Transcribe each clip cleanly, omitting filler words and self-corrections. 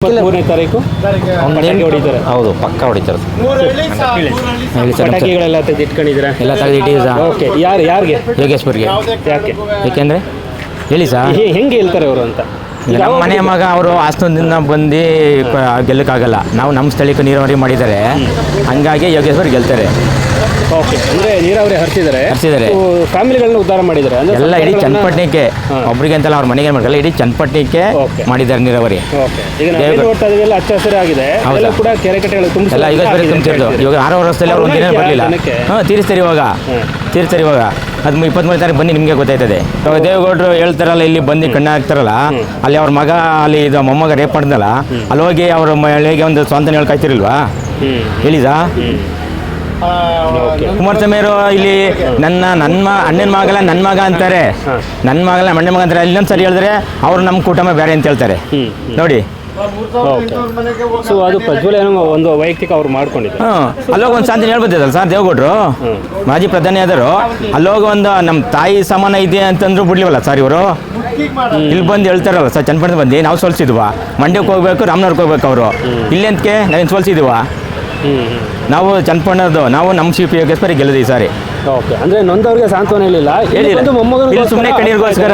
3ನೇ ತಾರೀಕು ಪಟಾಕಿ ಹೊಡಿತಾರೆ. ಹೌದು, ಪಕ್ಕ ಹೊಡಿತಾರೆ. ಪಟಾಕಿಗಳೆಲ್ಲ ತೆಗೆದು ಇಟ್ಕೊಂಡಿದ್ದೀರಾ? ಎಲ್ಲ ತೆಗೆದಿಟ್ಟಿದ್ದೀರಾ? ಓಕೆ. ಯಾರಿಗೆ? ಯೋಗೇಶ್ವರ್ಗೆ. ಯಾಕೆ? ಏಕೆಂದರೆ ಹೇಳಿ ಸರ್, ಹೆಂಗೆ ಹೇಳ್ತಾರೆ ಅವರು ಅಂತ? ನಮ್ಮ ಮನೆ ಮಗ ಅವರು ಹಾಸನದಿಂದ ಬಂದು ಗೆಲ್ಲಕ್ಕಾಗಲ್ಲ. ನಾವು ನಮ್ಮ ಸ್ಥಳಕ್ಕೆ ನೀರಾವರಿ ಮಾಡಿದ್ದಾರೆ, ಹಂಗಾಗಿ ಯೋಗೇಶ್ವರ್ ಗೆಲ್ತಾರೆ. ಓಕೆ. ಅಂದರೆ ನೀರಾವರಿ ಹರಿಸಿದ್ದಾರೆ, ಫ್ಯಾಮಿಲಿಗಳನ್ನ ಉದ್ಧಾರ ಮಾಡಿದ್ದಾರೆ. ಎಲ್ಲ ಇಡೀ ಚನ್ನಪಟ್ಟಣಕ್ಕೆ, ಒಬ್ಬರಿಗೆ ಅಂತಲ್ಲ, ಅವ್ರ ಮನೆಗೆ ಮಾಡಲ್ಲ, ಇಡೀ ಚನ್ನಪಟ್ಟಣಕ್ಕೆ ಮಾಡಿದ್ದಾರೆ ನೀರಾವರಿ. ಓಕೆ. ಈಗ ನಾವು ನೋಡ್ತಾ ಇದೀವಿ, ಹಚ್ಚ ಹಸಿರಾಗಿದೆ, ಎಲ್ಲ ಕೂಡ ಕೆರೆ ಕಟ್ಟೆಗಳು ತುಂಬ ಎಲ್ಲ ಯೋಗೇಶ್ವರ ತುಂಬಿಸಿದ್ರು. ಇವಾಗ 6 ವರ್ಷದಲ್ಲಿ ಅವ್ರು ಒಂದಿನ ಬರಲಿಲ್ಲ. ತೀರಿಸ್ತಾರೆ ಇವಾಗ. ಅದು 23 ತಾರೀಕು ಬನ್ನಿ, ನಿಮಗೆ ಗೊತ್ತಾಯ್ತದೆ. ಇವಾಗ ದೇವೇಗೌಡರು ಹೇಳ್ತಾರಲ್ಲ, ಇಲ್ಲಿ ಬಂದು ಕಣ್ಣು ಹಾಕ್ತಾರಲ್ಲ, ಅಲ್ಲಿ ಅವ್ರ ಮಗ ಅಲ್ಲಿ ಇದು ಮೊಮ್ಮಗ ರೇಪ್ ಮಾಡ್ದಲ್ಲ, ಅಲ್ಲಿ ಹೋಗಿ ಅವ್ರ ಮಳೆಗೆ ಒಂದು ಸ್ವಂತ ಹೇಳ್ಕಾಯ್ತಿರಲ್ವಾ? ಹೇಳಿದಾ? ಕುಮಾರಸ್ವಾಮಿ ಅವರು ಇಲ್ಲಿ ನನ್ನ ಅಣ್ಣನ ಮಗಲ್ಲ ನನ್ನ ಮಗ ಅಂತಾರೆ, ನನ್ನ ಮಗಲ್ಲ ಅಣ್ಣನ ಮಗ ಅಂತಾರೆ. ಇಲ್ಲೊಂದು ಸರಿ ಹೇಳಿದ್ರೆ ಅವ್ರು ನಮ್ಮ ಕುಟುಂಬ ಬೇರೆ ಅಂತ ಹೇಳ್ತಾರೆ ನೋಡಿ. ಸೊ ಅದು ಪ್ರಜ್ವಲ್ ಏನೋ ಒಂದು ವೈಯಕ್ತಿಕ ಅವ್ರು ಮಾಡ್ಕೊಂಡಿದ್ದಾರೆ. ಅಲ್ಲೋಗಿ ಒಂದು ಶಾಂತಿ ಹೇಳ್ಬೋದಲ್ಲ ಸರ್, ದೇವೇಗೌಡರು ಮಾಜಿ ಪ್ರಧಾನಿ ಆದರು, ಅಲ್ಲೋಗಿ ಒಂದು ನಮ್ಮ ತಾಯಿ ಸಮಾನ ಇದೆ ಅಂತಂದ್ರು ಬಿಡ್ಲಿವಲ್ಲ ಸರ್ ಇವರು. ಇಲ್ಲಿ ಬಂದು ಹೇಳ್ತಾರಲ್ಲ ಸರ್, ಚನ್ನಪಟ್ಟಣ ಬಂದು ನಾವು ಸೋಲ್ಸಿದ್ವಾ, ಮಂಡ್ಯಕ್ಕೆ ಹೋಗ್ಬೇಕು, ರಾಮನಗರಕ್ಕೆ ಹೋಗ್ಬೇಕು. ಅವರು ಇಲ್ಲೆಂತಕ್ಕೆ ನಾವೇನು ಸೋಲ್ಸಿದ್ವಾ? ನಾವು ಚನ್ನಪಟ್ಟಣದ್ದು, ನಾವು ನಮ್ಮ ಸಿ ಪಿ ಯೋಗೇಶ್ವರಿ ಗೆಲ್ಲದಿ ಸಾರಿ. ಓಕೆ. ಅಂದರೆ ನೊಂದವ್ರಿಗೆ ಸಾಂತ್ವನ ಇಲ್ಲ, ಸುಮ್ಮನೆ ಕಣ್ಣೀರಿಗೋಸ್ಕರ.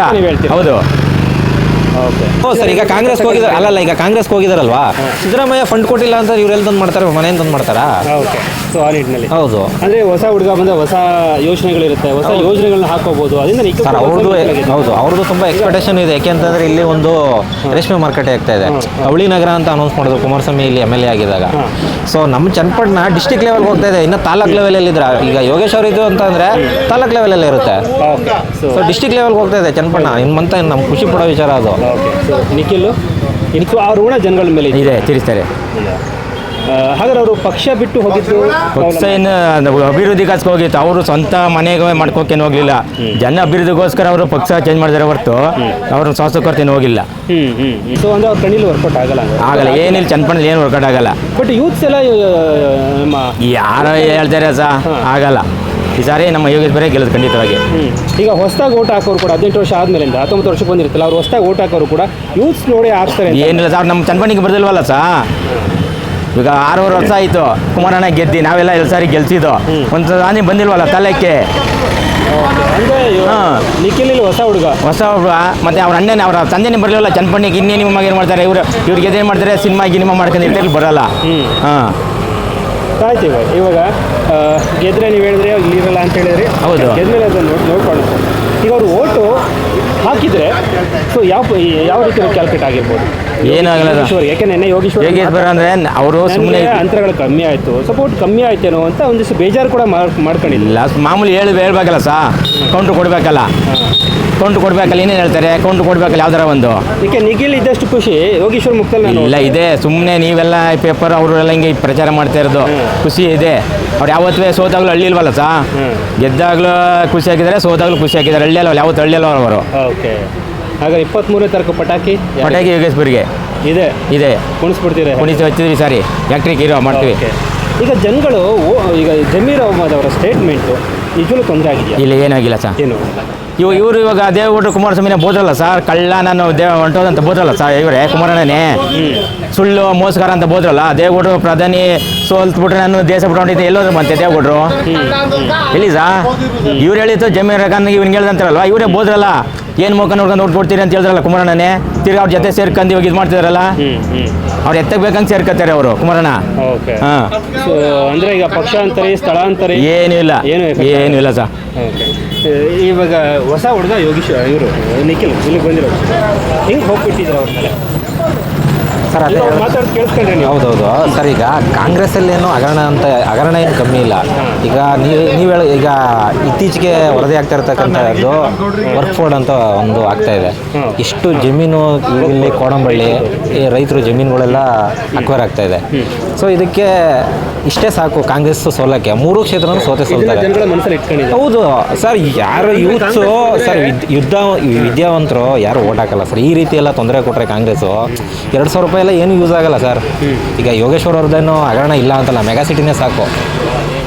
ಹೌದು. ಓಕೆ. ಸರ್, ಈಗ ಕಾಂಗ್ರೆಸ್ಗೆ ಹೋಗಿದ್ದಾರೆ ಅಲ್ಲಲ್ಲ, ಈಗ ಕಾಂಗ್ರೆಸ್ಗೆ ಹೋಗಿದಾರಲ್ವಾ, ಸಿದ್ದರಾಮಯ್ಯ ಫಂಡ್ ಕೊಟ್ಟಿಲ್ಲ ಅಂತ ಇವ್ರು ಎಲ್ಲಿ ತಂದು ಮಾಡ್ತಾರೆ, ಮನೆಯಿಂದ ತಂದು ಮಾಡ್ತಾರಾ? ಓಕೆ. ಸೊ ಆ ನಿಟ್ಟಿನಲ್ಲಿ ಹೌದು. ಅಂದರೆ ಹೊಸ ಹುಡುಗ ಬಂದ ಹೊಸ ಯೋಜನೆಗಳಿರುತ್ತೆ, ಹೊಸ ಯೋಜನೆಗಳನ್ನ ಹಾಕೋಬಹುದು, ಅದರಿಂದ ಸರ್ ಅವ್ರದ್ದು. ಹೌದು, ಅವ್ರದ್ದು ತುಂಬ ಎಕ್ಸ್ಪೆಕ್ಟೇಷನ್ ಇದೆ. ಯಾಕೆಂತಂದ್ರೆ ಇಲ್ಲಿ ಒಂದು ರೇಷ್ಮೆ ಮಾರ್ಕೆಟ್ ಆಗ್ತಾ ಇದೆ, ಅವಳಿ ನಗರ ಅಂತ ಅನೌನ್ಸ್ ಮಾಡಿದ್ರು ಕುಮಾರಸ್ವಾಮಿ ಇಲ್ಲಿ MLA ಆಗಿದ್ದಾಗ. ಸೊ ನಮ್ಮ ಚನ್ನಪಟ್ಟಣ ಡಿಸ್ಟಿಕ್ ಲೆವೆಲ್ಗೆ ಹೋಗ್ತಾ ಇದೆ, ಇನ್ನು ತಾಲೂಕ್ ಲೆವೆಲಲ್ಲಿ ಇದ್ರೆ, ಈಗ ಯೋಗೇಶ್ವರ್ ಇದು ಅಂತಂದ್ರೆ ತಾಲೂಕ್ ಲೆವೆಲಲ್ಲಿ ಇರುತ್ತೆ. ಸೊ ಡಿಸ್ಟಿಕ್ ಲೆವೆಲ್ಗೆ ಹೋಗ್ತಾ ಇದೆ ಚನ್ನಪಟ್ಟಣ. ಇನ್ಮಂತ ನಮ್ಮ ಖುಷಿ ಪಡೋ ವಿಚಾರ ಅದು. ನಿಖಿಲ್ ಆ ಋಣ ಜನಗಳ ಮೇಲೆ ಇದೆ, ತೀರಿಸ್ತಾರೆ. ಹಾಗಾದ್ರೆ ಅವರು ಪಕ್ಷ ಬಿಟ್ಟು ಹೋಗಿದ್ದು, ಪಕ್ಷ ಏನು ಅಭಿವೃದ್ಧಿಗೋಸ್ಕರ ಹೋಗಿತ್ತು, ಅವರು ಸ್ವಂತ ಮನೆಗೆ ಮಾಡ್ಕೋಕೇನು ಹೋಗ್ಲಿಲ್ಲ. ಜನ ಅಭಿವೃದ್ಧಿಗೋಸ್ಕರ ಅವರು ಪಕ್ಷ ಚೇಂಜ್ ಮಾಡಿದಾರೆ ಹೊರತು ಅವರು ಶಾಸಕರ್ತೇನು ಹೋಗಿಲ್ಲ. ಸೊ ಅಂದ್ರೆ ಅವ್ರ ಕಣ್ಣಿಲಿ ವರ್ಕೌಟ್ ಆಗಲ್ಲ. ಏನಿಲ್ಲ, ಚನ್ನಪಟ್ಟಣದಲ್ಲಿ ಏನು ವರ್ಕೌಟ್ ಆಗಲ್ಲ. ಬಟ್ ಯೂತ್ಸ್ ಎಲ್ಲ ನಮ್ಮ ಯಾರು ಹೇಳ್ತಾರೆ ಆಗಲ್ಲ. ಈ ಸಾರಿ ನಮ್ಮ ಯೋಗೇಶ್ವರೇ ಗೆಲ್ಲೋದು ಖಂಡಿತವಾಗಿ. ಈಗ ಹೊಸದಾಗಿ ಓಟ್ ಹಾಕೋರು ಕೂಡ 18 ವರ್ಷ ಆದ್ಮೇಲಿಂದ 19 ವರ್ಷಕ್ಕೆ ಬಂದಿರುತ್ತಲ್ಲ, ಅವ್ರು ಹೊಸದಾಗಿ ಓಟ್ ಹಾಕೋರು ಕೂಡ ಯೂತ್ಸ್ ನೋಡಿ ಹಾಕ್ತಾರೆ. ಏನಿಲ್ಲ ಸರ್, ನಮ್ಮ ಚನ್ನಪಟ್ಟಣಕ್ಕೆ ಬರ್ದಿಲ್ವಲ್ಲ ಈಗ 6 ವರ್ಷ ಆಯಿತು ಕುಮಾರಣ್ಣ ಗೆದ್ದಿ, ನಾವೆಲ್ಲ 2 ಸಾರಿ ಗೆಲ್ಸಿದ್ದು, ಒಂದು ಸಾರಿ ಬಂದಿಲ್ವಲ್ಲ ತಲೆಕ್ಕೆ. ನಿಖಿಲ್ ಹೊಸ ಹುಡುಗ ಮತ್ತೆ ಅವ್ರ ಅಣ್ಣನೇ, ಅವರ ತಂದೆನೇ ಬರಲಿಲ್ಲ ಚನ್ನಪಟ್ಟಣಕ್ಕೆ. ಇನ್ನೇ ನಿಮ್ಮ ಏನು ಮಾಡ್ತಾರೆ ಇವ್ರಿಗೆ ಏನು ಮಾಡ್ತಾರೆ, ಸಿನಿಮಾ ಗಿನಿಮಾ ಮಾಡ್ಕೊಂಡು ಬರಲ್ಲ. ಆಯ್ತು. ಇವಾಗ ಗೆದ್ರೆ ನೀವು ಹೇಳಿದ್ರೆ ಇಲ್ಲಿರಲ್ಲ ಅಂತ ಹೇಳಿದ್ರಿ. ಹೌದು, ಗೆದ್ಮೇಲೆ ಅದನ್ನು ನೋಡ್ಕೊಳ್ಳೋದು. ಈಗ ಅವರು ಓಟು ಹಾಕಿದ್ರೆ ಸೊ ಯಾವ ರೀತಿ ಕ್ಯಾಲ್ಕುಲೇಟ್ ಆಗಿರ್ಬೋದು? ಏನಾಗಲ್ಲ. ಯಾಕೆಂದ್ರೆ ಯೋಗೇಶ್ವರ ಅಂದರೆ ಅವರು ಸುಮ್ಮನೆ ಅಂತರಗಳು ಕಮ್ಮಿ ಆಯಿತು, ಸಪೋರ್ಟ್ ಕಮ್ಮಿ ಆಯ್ತೇನೋ ಅಂತ ಒಂದಿಷ್ಟು ಬೇಜಾರು ಕೂಡ ಮಾಡ್ಕೊಂಡಿಲ್ಲ. ಮಾಮೂಲಿ ಹೇಳ್ಬೇಕಲ್ಲ ಕೌಂಟ್ರ್ ಕೊಡಬೇಕಲ್ಲ, ಇನ್ನೇನು ಹೇಳ್ತಾರೆ, ಕೌಂಟ್ರ್ ಕೊಡಬೇಕಲ್ಲ ಯಾವ್ದಾರ ಒಂದು. ಈಗ ನಿಖಿಲ್ ಇದ್ದಷ್ಟು ಖುಷಿ ಯೋಗೇಶ್ವರ್ ಮುಕ್ತಲ್ಲಿ ಇಲ್ಲ ಇದೆ. ಸುಮ್ಮನೆ ನೀವೆಲ್ಲ ಪೇಪರ್ ಅವರೆಲ್ಲ ಹಿಂಗೆ ಪ್ರಚಾರ ಮಾಡ್ತಾ ಇರೋದು ಖುಷಿ ಇದೆ. ಅವ್ರು ಯಾವತ್ತೂ ಸೋತಾಗ್ಲೂ ಹಳ್ಳಿ ಇಲ್ವಲ್ಲ ಗೆದ್ದಾಗ್ಲೂ ಖುಷಿ ಹಾಕಿದ್ದಾರೆ, ಸೋತಾಗ್ಲೂ ಖುಷಿ ಹಾಕಿದ್ದಾರೆ. ಹಳ್ಳಿ ಅಲ್ವಲ್ಲ, ಯಾವತ್ತು ಹಳ್ಳಿ ಅಲ್ವ ಅವರು. ಓಕೆ. ಹಾಗಾದ್ರೆ 23ನೇ ತಾರೀಕು ಪಟಾಕಿ ಯೋಗೇಶ್ವರಿಗೆ ಇದೆ ಕುಣಿಸಿ ಹಚ್ಚಿದ್ವಿ ಸಾರಿ, ಎಲೆಕ್ಟ್ರಿಕ್ ಹೀರೋ ಮಾಡ್ತೀವಿ. ಈಗ ಜನಗಳು ಈಗ ಜಮೀರ್ ಅಹ್ಮದ್ ಅವರ ಸ್ಟೇಟ್ಮೆಂಟು ನಿಜವೂ ತೊಂದರೆ ಆಗಿದೆಯಾ? ಇಲ್ಲ, ಏನಾಗಿಲ್ಲ ಸರ್. ಏನು ಇವರು ಇವಾಗ ದೇವೇಗೌಡರು ಕುಮಾರಸ್ವಾಮಿನ ಬೋದ್ರಲ್ಲ ಸರ್, ಕಳ್ಳ ನಾನು ಹೊಂಟೋದಂತ ಬೋದ್ರಲ್ಲ ಸರ್, ಇವರೇ ಕುಮಾರಣ್ಣನೇ ಸುಳ್ಳು ಮೋಸಗಾರ ಅಂತ ಬೋದ್ರಲ್ಲ. ದೇವೇಗೌಡರು ಪ್ರಧಾನಿ ಸೋಲ್ತ್ಬಿಟ್ರೆ ನಾನು ದೇಶ ಬಿಟ್ಕೊಂಡಿದ್ದೆ, ಎಲ್ಲೋದ್ರು ಮತ್ತೆ ದೇವೇಗೌಡರು ಎಲ್ಲಿ ಇವ್ರು ಹೇಳಿತ್ತು ಜಮೀರ್ ಖಾನ್ಗೆ ಇವ್ನಿಗೆ ಹೇಳ್ದಂತಾರಲ್ವ, ಇವರೇ ಬೋದ್ರಲ್ಲ. ಏನು ಮುಖ ನೋಡ್ಕೊಂಡು ಓಟ್ ಕೊಡ್ತೀರಿ ಅಂತ ಹೇಳಿದ್ರಲ್ಲ ಕುಮಾರಣ್ಣನೇ, ತಿರ್ಗಿ ಅವ್ರ ಜೊತೆ ಸೇರ್ಕೊಂಡು ಇವಾಗ ಇದು ಮಾಡ್ತಿದಾರಲ್ಲ, ಅವ್ರು ಎತ್ತಬೇಕಂತ ಸೇರ್ಕೊತಾರೆ ಅವರು ಕುಮಾರಣ್ಣ. ಅಂದರೆ ಈಗ ಪಕ್ಷಾಂತರಿ ಸ್ಥಳಾಂತರಿ ಏನೂ ಇಲ್ಲ ಸರ್. ಇವಾಗ ಹೊಸ ಹುಡುಗ ಯೋಗೇಶ್ವರ್ ಇವರು ನಿಖಿಲ್ ಇಲ್ಲಿಗೆ ಬಂದಿರೋದು ಹೆಂಗೆ ಹೋಗ್ಬಿಟ್ಟಿದ್ರು ಅವ್ರ ಮೇಲೆ ಸರ್? ಅದೇ ಮಾತಾಡಿ ಕೇಳಿಸ್ಕೊಂಡ್ರೆ ನೀವು. ಹೌದೌದು ಸರ್. ಈಗ ಕಾಂಗ್ರೆಸ್ಸಲ್ಲೇನು ಹಗರಣ ಏನು ಕಮ್ಮಿ ಇಲ್ಲ. ಈಗ ನೀವು ಈಗ ಇತ್ತೀಚೆಗೆ ವರದಿ ಆಗ್ತಾ ಇರ್ತಕ್ಕಂಥದ್ದು ವರ್ಕ್ ಫೋರ್ಡ್ ಅಂತ ಒಂದು ಆಗ್ತಾ ಇದೆ. ಇಷ್ಟು ಜಮೀನು ಇಲ್ಲಿ ಕೋಡಂಬಳ್ಳಿ ರೈತರು ಜಮೀನುಗಳೆಲ್ಲ ಅಕ್ವೈರ್ ಆಗ್ತಾ ಇದೆ. ಸೊ ಇದಕ್ಕೆ ಇಷ್ಟೇ ಸಾಕು ಕಾಂಗ್ರೆಸ್ ಸೋಲಕ್ಕೆ. 3 ಕ್ಷೇತ್ರನೂ ಸೋಲ್ತಾರೆ. ಹೌದು ಸರ್. ಯಾರು ಯೂತ್ಸು ಸರ್ ವಿದ್ಯಾವಂತರು ಯಾರು ಓಟ್ ಹಾಕಲ್ಲ ಸರ್. ಈ ರೀತಿ ಎಲ್ಲ ತೊಂದರೆ ಕೊಟ್ಟರೆ ಕಾಂಗ್ರೆಸ್ಸು 2,000 ರೂಪಾಯಿ ಎಲ್ಲ ಏನು ಯೂಸ್ ಆಗಲ್ಲ ಸರ್. ಈಗ ಯೋಗೇಶ್ವರ್ ಅವ್ರದ್ದೇನು ಹಗರಣ ಇಲ್ಲ ಅಂತಲ್ಲ, ಮೆಗಾ ಸಿಟಿನೇ ಸಾಕು.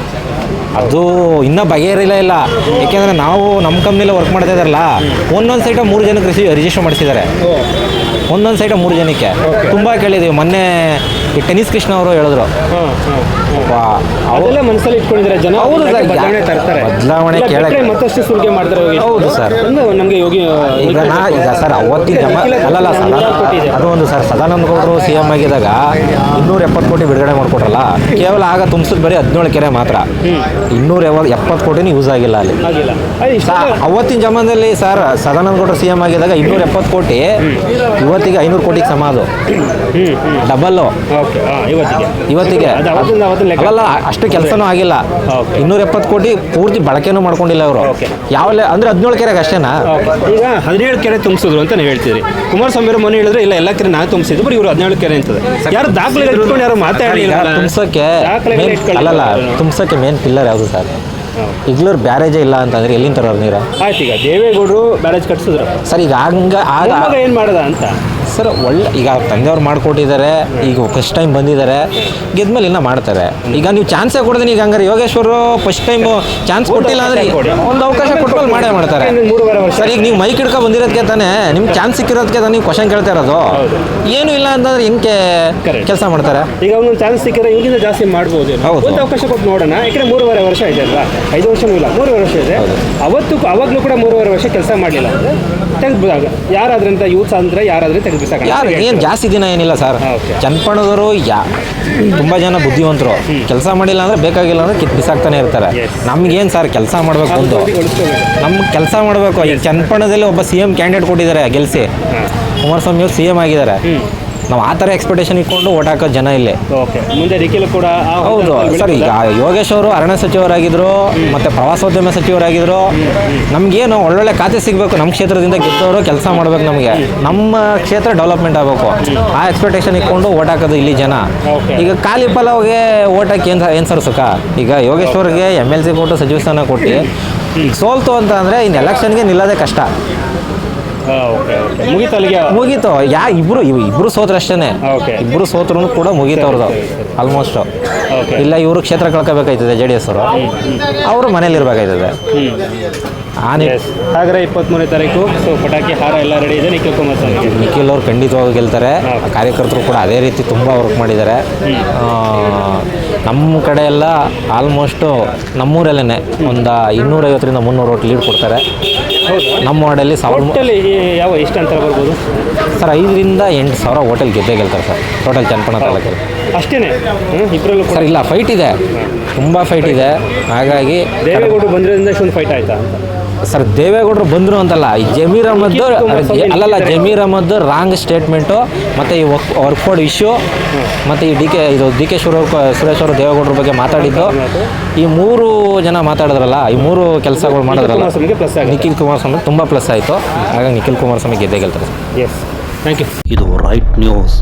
ಅದು ಇನ್ನೂ ಬಗೆಹರಿಲ್ಲ ಇಲ್ಲ. ಯಾಕೆಂದರೆ ನಾವು ನಮ್ಮ ಕಂಪ್ನಿಲೇ ವರ್ಕ್ ಮಾಡ್ತಾ ಇದ್ದಾರಲ್ಲ, ಒಂದೊಂದು ಸೈಟ 3 ಜನಕ್ಕೆ ರಿಜಿಸ್ಟರ್ ಮಾಡಿಸಿದ್ದಾರೆ. ಒಂದೊಂದು ಸೈಟ 3 ಜನಕ್ಕೆ ತುಂಬ ಕೇಳಿದ್ದೀವಿ. ಮೊನ್ನೆ ಈ ಟೆನಿಸ್ ಕೃಷ್ಣ ಅವರು ಹೇಳಿದ್ರು. ಅವೆಲ್ಲ ಮನಸ್ಸಲ್ಲಿ ಇಟ್ಕೊಂಡಿದ್ದಾರೆ ಜನ. ಹೌದು ಸರ್, ಬದಲಾವಣೆ ತರ್ತಾರೆ. ಬದಲಾವಣೆ ಕೇಳಕ್ಕೆ ಮತ್ತಷ್ಟು ಸುಲಿಗೆ ಮಾಡ್ತಾರೆ. ಹೌದು ಸರ್. ನಮಗೆ ಯೋಗಿ ಈಗ ಸರ್ ಅವತ್ತಿನ ಅಲ್ಲಲ್ಲ ಅದು ಒಂದು ಸರ್, ಸದಾನಂದ ಗೌಡರು CM ಆಗಿದ್ದಾಗ 270 ಕೋಟಿ ಬಿಡುಗಡೆ ಮಾಡಿಕೊಟ್ರಲ್ಲ. ಕೇವಲ ಆಗ ತುಂಬಿಸಿದ್ ಬರೀ 17 ಕೆರೆ ಮಾತ್ರ. 270 ಕೋಟಿನೂ ಯೂಸ್ ಆಗಿಲ್ಲ ಅಲ್ಲಿ. ಅವತ್ತಿನ ಜಮಾನದಲ್ಲಿ ಸರ್ ಸದಾನಂದ ಗೌಡರು CM ಆಗಿದ್ದಾಗ 270 ಕೋಟಿ ಇವತ್ತಿಗೆ 500 ಕೋಟಿಗೆ ಸಮ. ಅದು ಡಬಲ್ಲು ಇವತ್ತಿಗೆ. ಅಲ್ಲ ಅಷ್ಟು ಕೆಲಸನೂ ಆಗಿಲ್ಲ. 270 ಕೋಟಿ ಪೂರ್ತಿ ಬಳಕೆನೂ ಮಾಡ್ಕೊಂಡಿಲ್ಲ ಅವರು. ಯಾವ ಅಂದ್ರೆ 17 ಕೆರೆಗೆ ಅಷ್ಟೇನಾ? ಈಗ 17 ಕೆರೆ ತುಂಬಿಸಿದ್ರು ಅಂತ ನೀವು ಹೇಳ್ತೀರಿ. ಕುಮಾರಸ್ವಾಮಿ ಅವರು ಮೊನ್ನೆ ಹೇಳಿದ್ರೆ ಇಲ್ಲ ಎಲ್ಲ ಕೆರೆ ನಾನು ತುಂಬಿಸಿದ್ರು, ಬರೀ ಇವರು 17 ಕೆರೆ ಅಂತದೆ. ಯಾರು ದಾಖಲೆ ಇಟ್ಕೊಂಡು ಯಾರು ಮಾತಾಡಿಲ್ಲ. ತುಂಬಿಸೋಕೆ ಅಲ್ಲಲ್ಲ, ತುಂಬಿಸೋಕೆ ಮೇನ್ ಪಿಲ್ಲರ್ ಯಾವುದು ಸರ್? ಇಗ್ಲೂರು ಬ್ಯಾರೇಜೇ ಇಲ್ಲ ಅಂತಂದ್ರೆ ಎಲ್ಲಿಂದ ತರೋರು ನೀರು? ಆಯ್ತು, ಈಗ ದೇವೇಗೌಡರು ಬ್ಯಾರೇಜ್ ಕಟ್ಸಿದ್ರು ಸರ್. ಈಗ ಆಗ ಏನು ಮಾಡೋದ ಅಂತ ಸರ್, ಒಳ್ಳೆ ಈಗ ತಂದೆಯವ್ರು ಮಾಡಿಕೊಟ್ಟಿದ್ದಾರೆ. ಈಗ ಫಸ್ಟ್ ಟೈಮ್ ಬಂದಿದ್ದಾರೆ, ಗೆದ್ಮೇಲೆ ಇನ್ನೂ ಮಾಡ್ತಾರೆ. ಈಗ ನೀವು ಚಾನ್ಸೇ ಕೊಡ್ತೀನಿ. ಈಗ ಹಂಗಾರೆ ಯೋಗೇಶ್ವರು ಫಸ್ಟ್ ಟೈಮ್ ಚಾನ್ಸ್ ಕೊಟ್ಟಿಲ್ಲ ಅಂದ್ರೆ ಒಂದು ಅವಕಾಶ ಕೊಟ್ಮೇಲೆ ಮಾಡೇ ಮಾಡ್ತಾರೆ ಸರ್. ಈಗ ನೀವು ಮೈಕ್ ಹಿಡ್ಕೊ ಬಂದಿರೋದಕ್ಕೆ ತಾನೇ, ನಿಮ್ಗೆ ಚಾನ್ಸ್ ಸಿಕ್ಕಿರೋದಕ್ಕೆ ತಾನೇ ನೀವು ಕ್ವಶನ್ ಕೇಳ್ತಾ ಇರೋದು. ಏನೂ ಇಲ್ಲ ಅಂತಂದ್ರೆ ಹೆಂಗೆ ಕೆಲಸ ಮಾಡ್ತಾರೆ? ಈಗ ಒಂದೊಂದು ಚಾನ್ಸ್ ಸಿಕ್ಕಿದ್ರೆ ಇವಾಗಿಂದ ಜಾಸ್ತಿ ಮಾಡ್ಬೋದು. ಒಂದು ಅವಕಾಶ ಕೊಟ್ಟು ನೋಡೋಣ. ಯಾಕಂದ್ರೆ 3.5 ವರ್ಷ ಇದೆ ಅಲ್ವಾ? 5 ವರ್ಷನೂ ಇಲ್ಲ, 3.5 ವರ್ಷ ಇದೆ. ಅವಾಗಲೂ ಕೂಡ 3.5 ವರ್ಷ ಕೆಲಸ ಮಾಡಲಿಲ್ಲ ಅಂದರೆ ತೆಗೆದ್ಬಿದಾಗ ಯಾರಾದ್ರಂತ ಯೂತ್ಸ್ ಅಂದರೆ ಯಾರಾದ್ರೆ ತೆಗೆದು ಯಾರು ಏನು ಜಾಸ್ತಿ ದಿನ ಏನಿಲ್ಲ ಸರ್. ಚನ್ನಪಣ್ಣದವರು ತುಂಬ ಜನ ಬುದ್ಧಿವಂತರು. ಕೆಲಸ ಮಾಡಿಲ್ಲ ಅಂದರೆ ಬೇಕಾಗಿಲ್ಲ ಅಂದರೆ ಕಿತ್ತು ಬಿಸಾಕ್ತಾನೆ ಇರ್ತಾರೆ. ನಮ್ಗೇನು ಸರ್ ಕೆಲಸ ಮಾಡಬೇಕು ಒಂದು, ನಮ್ಗೆ ಕೆಲಸ ಮಾಡಬೇಕು. ಈಗ ಚನ್ನಪಣ್ಣದಲ್ಲಿ ಒಬ್ಬ CM ಕ್ಯಾಂಡಿಡೇಟ್ ಕೊಟ್ಟಿದ್ದಾರೆ ಗೆಲ್ಲಿಸಿ. ಕುಮಾರಸ್ವಾಮಿ ಅವರು CM ಆಗಿದ್ದಾರೆ. ನಾವು ಆ ಥರ ಎಕ್ಸ್ಪೆಕ್ಟೇಷನ್ ಇಟ್ಕೊಂಡು ಓಟ್ ಹಾಕೋ ಜನ ಇಲ್ಲಿ. ಮುಂದೆ ನಿಖಿಲ್ ಕೂಡ ಹೌದು ಸರ್. ಈಗ ಯೋಗೇಶ್ ಅವರು ಅರಣ್ಯ ಸಚಿವರಾಗಿದ್ದರು, ಮತ್ತು ಪ್ರವಾಸೋದ್ಯಮ ಸಚಿವರಾಗಿದ್ದರು. ನಮಗೇನು ಒಳ್ಳೊಳ್ಳೆ ಖಾತೆ ಸಿಗಬೇಕು. ನಮ್ಮ ಕ್ಷೇತ್ರದಿಂದ ಗೆದ್ದವರು ಕೆಲಸ ಮಾಡಬೇಕು. ನಮಗೆ ನಮ್ಮ ಕ್ಷೇತ್ರ ಡೆವಲಪ್ಮೆಂಟ್ ಆಗಬೇಕು. ಆ ಎಕ್ಸ್ಪೆಕ್ಟೇಷನ್ ಇಟ್ಕೊಂಡು ಓಟ್ ಹಾಕೋದು ಇಲ್ಲಿ ಜನ. ಈಗ ಖಾಲಿ ಪಲಾವ್ಗೆ ಓಟ್ ಹಾಕಿ ಏನು ಸರ್ ಸುಖ? ಈಗ ಯೋಗೇಶ್ ಅವ್ರಿಗೆ MLC ಕೊಟ್ಟು ಸಚಿವ ಸ್ಥಾನ ಕೊಟ್ಟು ಈಗ ಸೋಲ್ತು ಅಂತ ಅಂದರೆ ಇನ್ನು ಎಲೆಕ್ಷನ್ಗೆ ನಿಲ್ಲೋದೇ ಕಷ್ಟ. ಮುಗೀತು. ಇಬ್ರು ಸೋತ್ರ ಅಷ್ಟೇನೆ. ಇಬ್ರು ಸೋತ್ರು ಕೂಡ ಮುಗೀತು ಅವ್ರದ್ದು ಆಲ್ಮೋಸ್ಟ್. ಇಲ್ಲ ಇವರು ಕ್ಷೇತ್ರ ಕಳ್ಕೋಬೇಕಾಯ್ತದೆ JDS ಅವರು ಮನೇಲಿ ಇರ್ಬೇಕಾಯ್ತದೆ. ಹಾಗಾದ್ರೆ 23ನೇ ತಾರೀಕು ಪಟಾಕಿ ಹಾರ ಎಲ್ಲ ರೆಡಿ ಇದೆ. ನಿಖಿಲ್ ಅವ್ರು ಖಂಡಿತವಾಗಿ ಗೆಲ್ತಾರೆ. ಕಾರ್ಯಕರ್ತರು ಕೂಡ ಅದೇ ರೀತಿ ತುಂಬ ವರ್ಕ್ ಮಾಡಿದ್ದಾರೆ. ನಮ್ಮ ಕಡೆ ಎಲ್ಲ ಆಲ್ಮೋಸ್ಟು ನಮ್ಮೂರಲ್ಲೇ ಒಂದು 250ರಿಂದ 300 ಓಟ್ ಲೀಡ್ ಕೊಡ್ತಾರೆ. ನಮ್ಮ ವಾರ್ಡಲ್ಲಿ ಯಾವ ಎಷ್ಟು ಅಂತ ಬರ್ಬೋದು ಸರ್? 5ರಿಂದ 8 ಸಾವಿರ ಹೋಟೆಲ್ ಗೆಲ್ತಾರೆ ಸರ್ ಟೋಟಲ್ ಚನ್ನಪಣ್ಣ ತಾಲೂಕಲ್ಲಿ. ಅಷ್ಟೇನೆ ಇಬ್ಬರಲ್ಲೂ ಸರ್? ಇಲ್ಲ, ಫೈಟ್ ಇದೆ, ತುಂಬ ಫೈಟ್ ಇದೆ. ಹಾಗಾಗಿ ದೇವೇಗೌಡರು ಬಂದಿರೋದ್ರಿಂದ ಇಷ್ಟೊಂದು ಫೈಟ್ ಆಯ್ತಾ ಸರ್? ದೇವೇಗೌಡರು ಬಂದರು ಅಂತಲ್ಲ, ಈ ಜಮೀರ್ ಜಮೀರ್ ಅಹಮದ್ ರಾಂಗ್ ಸ್ಟೇಟ್ಮೆಂಟು, ಮತ್ತು ಈ ವರ್ಕ್ ಫೋರ್ಡ್ ಇಶ್ಯೂ, ಮತ್ತು ಈ ಡಿ ಕೆ ಸುರೇಶ್ ಅವರು ದೇವೇಗೌಡರ ಬಗ್ಗೆ ಮಾತಾಡಿದ್ದು, ಈ 3 ಜನ ಮಾತಾಡಿದ್ರಲ್ಲ, ಈ 3 ಕೆಲಸಗಳು ಮಾಡಿದ್ರಲ್ಲ, ನಿಖಿಲ್ ಕುಮಾರಸ್ವಾಮಿ ತುಂಬ ಪ್ಲಸ್ ಆಯಿತು. ಹಾಗಾಗಿ ನಿಖಿಲ್ ಕುಮಾರಸ್ವಾಮಿ ಗೆದ್ದೇ ಗೆಲ್ತಾರೆ. Yes, thank you. ಇದು ರೈಟ್ ನ್ಯೂಸ್.